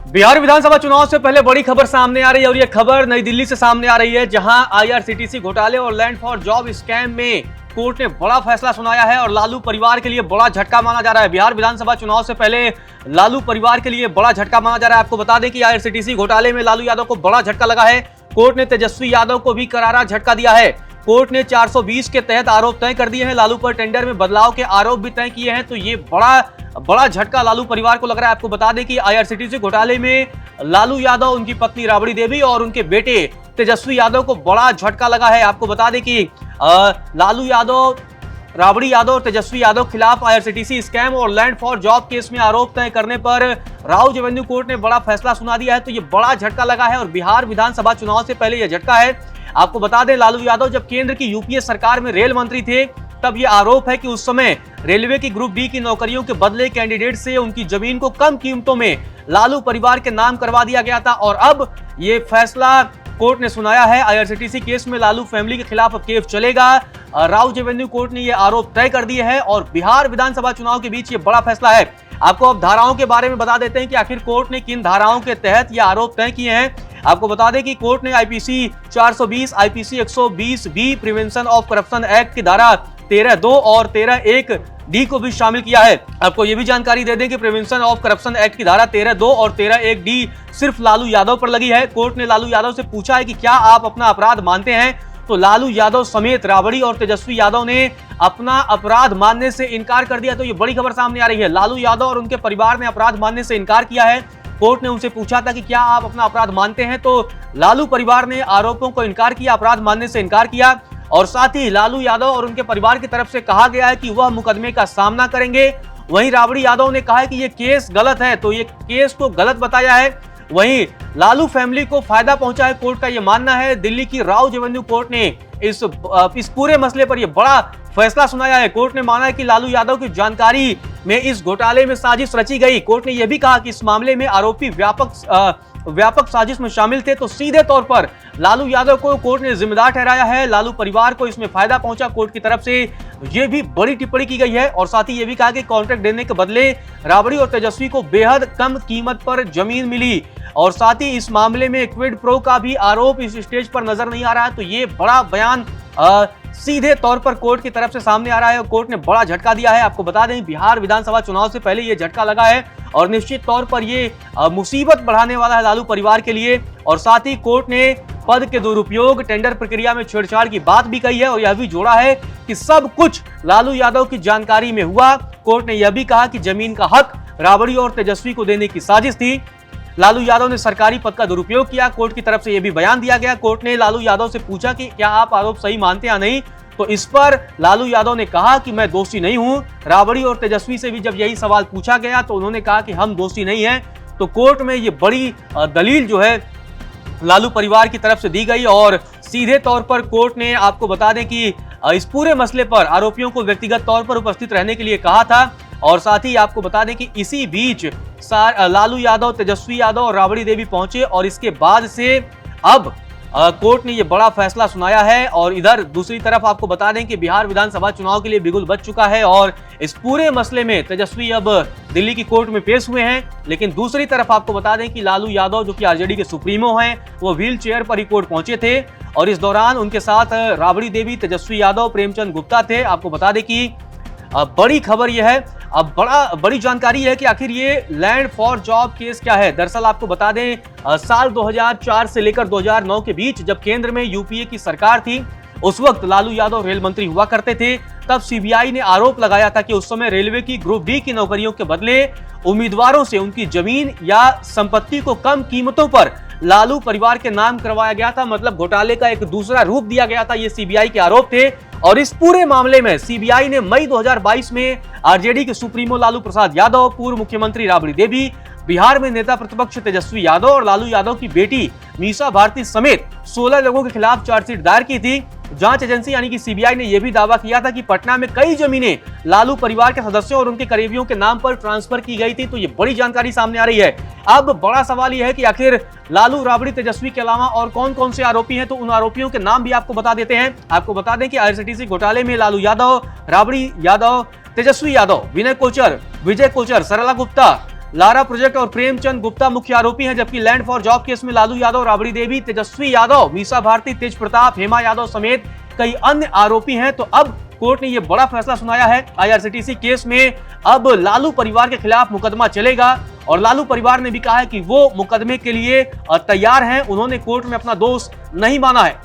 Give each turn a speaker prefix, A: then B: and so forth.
A: बिहार विधानसभा चुनाव से पहले बड़ी खबर सामने आ रही है और यह खबर नई दिल्ली से सामने आ रही है, जहां आईआरसीटीसी घोटाले और लैंड फॉर जॉब स्कैम में कोर्ट ने बड़ा फैसला सुनाया है और लालू परिवार के लिए बड़ा झटका माना जा रहा है। बिहार विधानसभा चुनाव से पहले लालू परिवार के लिए बड़ा झटका माना जा रहा है। आपको बता दें कि आईआरसीटीसी घोटाले में लालू यादव को बड़ा झटका लगा है। कोर्ट ने तेजस्वी यादव को भी करारा झटका दिया है। कोर्ट ने 420 के तहत आरोप तय कर दिए हैं। लालू पर टेंडर में बदलाव के आरोप भी तय किए हैं। तो ये बड़ा झटका लालू परिवार को लग रहा है। आपको बता दें कि आईआरसीटीसी घोटाले में लालू यादव, उनकी पत्नी राबड़ी देवी और उनके बेटे तेजस्वी यादव को बड़ा झटका लगा है। आपको बता दें कि लालू यादव, राबड़ी यादव और तेजस्वी यादव खिलाफ आईआरसीटीसी स्कैम और लैंड फॉर जॉब केस में आरोप तय करने पर राउज एवेन्यू कोर्ट ने बड़ा फैसला सुना दिया है। तो ये बड़ा झटका लगा है और बिहार विधानसभा चुनाव से पहले यह झटका है। आपको बता दें, लालू यादव जब केंद्र की यूपीए सरकार में रेल मंत्री थे, तब यह आरोप है कि उस समय रेलवे की ग्रुप डी की नौकरियों के बदले कैंडिडेट से उनकी जमीन को कम कीमतों में लालू परिवार के नाम करवा दिया गया था। और अब ये फैसला कोर्ट ने सुनाया है। आईआरसीटीसी केस में लालू फैमिली के खिलाफ अब केस चलेगा। राउज एवेन्यू कोर्ट ने यह आरोप तय कर दिए हैं और बिहार विधानसभा चुनाव के बीच ये बड़ा फैसला है। आपको अब धाराओं के बारे में बता देते हैं कि आखिर कोर्ट ने किन धाराओं के तहत ये आरोप तय किए हैं। आपको बता दें कि कोर्ट ने IPC 420, IPC 120 B, prevention of corruption act की धारा 13(2) और 13(1) डी को भी शामिल किया है। आपको यह भी जानकारी दे दें कि प्रिवेंशन ऑफ करप्शन एक्ट की धारा 13(2) और 13(1) डी सिर्फ लालू यादव पर लगी है। कोर्ट ने लालू यादव से पूछा है कि क्या आप अपना अपराध मानते हैं, तो लालू यादव समेत राबड़ी और तेजस्वी यादव ने अपना अपराध मानने से इनकार कर दिया। तो ये बड़ी खबर सामने आ रही है। लालू यादव और उनके परिवार ने अपराध मानने से इनकार किया है। कोर्ट ने उनसे पूछा था कि क्या आप अपना अपराध मानते हैं, तो लालू परिवार ने आरोपों को इनकार किया, अपराध मानने से इनकार किया। और साथ ही लालू यादव और उनके परिवार की तरफ से कहा गया है कि वह मुकदमे का सामना करेंगे। वहीं राबड़ी यादव ने कहा है कि यह केस गलत है, तो ये केस को गलत बताया है। वहीं लालू फैमिली को फायदा पहुंचा है, कोर्ट का यह मानना है। दिल्ली की राउज एवेन्यू कोर्ट ने इस पूरे मसले पर यह बड़ा फैसला सुनाया है। कोर्ट ने माना है कि लालू यादव की जानकारी में इस घोटाले में साजिश रची गई। कोर्ट ने यह भी कहा कि इस मामले में आरोपी व्यापक साजिश में शामिल थे, तो सीधे तौर पर लालू यादव को कोर्ट ने जिम्मेदार ठहराया है। लालू परिवार को इसमें फायदा पहुंचा, कोर्ट की तरफ से यह भी बड़ी टिप्पणी की गई है। और साथ ही यह भी कहा कि कॉन्ट्रैक्ट देने के बदले राबड़ी और तेजस्वी को बेहद कम कीमत पर जमीन मिली। और साथ ही इस मामले में क्विड प्रो का भी आरोप इस स्टेज पर नजर नहीं आ रहा है। तो ये बड़ा बयान सीधे तौर पर कोर्ट की तरफ से सामने आ रहा है और कोर्ट ने बड़ा झटका दिया है। आपको बता दें, बिहार विधानसभा चुनाव से पहले ये झटका लगा है और निश्चित तौर पर ये मुसीबत बढ़ाने वाला है लालू परिवार के लिए। और साथ ही कोर्ट ने पद के दुरुपयोग, टेंडर प्रक्रिया में छेड़छाड़ की बात भी कही है और यह भी जोड़ा है कि सब कुछ लालू यादव की जानकारी में हुआ। कोर्ट ने यह भी कहा कि जमीन का हक राबड़ी और तेजस्वी को देने की साजिश थी। लालू यादव ने सरकारी पद का दुरुपयोग किया। कोर्ट की तरफ से यह भी बयान दिया गया। कोर्ट ने लालू यादव से पूछा कि क्या आप आरोप सही मानते या नहीं, तो इस पर लालू यादव ने कहा कि मैं दोषी नहीं हूं। राबड़ी और तेजस्वी से भी जब यही सवाल पूछा गया तो उन्होंने कहा कि हम दोषी नहीं हैं। तो कोर्ट में ये बड़ी दलील जो है लालू परिवार की तरफ से दी गई और सीधे तौर पर कोर्ट ने, आपको बता दें कि इस पूरे मसले पर आरोपियों को व्यक्तिगत तौर पर उपस्थित रहने के लिए कहा था। और साथ ही आपको बता दें कि इसी बीच लालू यादव, तेजस्वी यादव और राबड़ी देवी पहुंचे और इसके बाद से अब कोर्ट ने यह बड़ा फैसला सुनाया है। और इधर दूसरी तरफ आपको बता दें कि बिहार विधानसभा चुनाव के लिए बिगुल बज चुका है और इस पूरे मसले में तेजस्वी अब दिल्ली की कोर्ट में पेश हुए हैं। लेकिन दूसरी तरफ आपको बता दें कि लालू यादव, जो कि आरजेडी के सुप्रीमो हैं, वो व्हील चेयर पर ही कोर्ट पहुंचे थे और इस दौरान उनके साथ राबड़ी देवी, तेजस्वी यादव, प्रेमचंद गुप्ता थे। आपको बता दें कि बड़ी खबर यह है, अब बड़ी जानकारी है कि आखिर ये लैंड फॉर जॉब केस क्या है। दरअसल आपको बता दें, साल 2004 से लेकर 2009 के बीच जब केंद्र में यूपीए की सरकार थी, उस वक्त लालू यादव रेल मंत्री हुआ करते थे। तब सीबीआई ने आरोप लगाया था कि उस समय रेलवे की ग्रुप डी की नौकरियों के बदले उम्मीदवारों से उनकी जमीन या संपत्ति को कम कीमतों पर लालू परिवार के नाम करवाया गया था। मतलब घोटाले का एक दूसरा रूप दिया गया था। ये सीबीआई के आरोप थे और इस पूरे मामले में सीबीआई ने मई 2022 में आरजेडी के सुप्रीमो लालू प्रसाद यादव, पूर्व मुख्यमंत्री राबड़ी देवी, बिहार में नेता प्रतिपक्ष तेजस्वी यादव और लालू यादव की बेटी मीसा भारती समेत 16 लोगों के खिलाफ चार्जशीट दायर की थी। जांच एजेंसी यानी कि सीबीआई ने यह भी दावा किया था कि पटना में कई जमीनें लालू परिवार के सदस्यों और उनके करीबियों के नाम पर ट्रांसफर की गई थी। तो ये बड़ी जानकारी सामने आ रही है। अब बड़ा सवाल यह है कि आखिर लालू, राबड़ी, तेजस्वी के अलावा और कौन कौन से आरोपी हैं, तो उन आरोपियों के नाम भी आपको बता देते हैं। आपको बता दें कि आईआरसीटीसी घोटाले में लालू यादव, राबड़ी यादव, तेजस्वी यादव, विनय कोचर, विजय कोचर, सरला गुप्ता, लारा प्रोजेक्ट और प्रेमचंद गुप्ता मुख्य आरोपी हैं, जबकि लैंड फॉर जॉब केस में लालू यादव, राबड़ी देवी, तेजस्वी यादव, मीसा भारती, तेज प्रताप, हेमा यादव समेत कई अन्य आरोपी हैं। तो अब कोर्ट ने यह बड़ा फैसला सुनाया है। आईआरसीटीसी केस में अब लालू परिवार के खिलाफ मुकदमा चलेगा और लालू परिवार ने भी कहा है कि वो मुकदमे के लिए तैयार हैं। उन्होंने कोर्ट में अपना दोष नहीं माना है।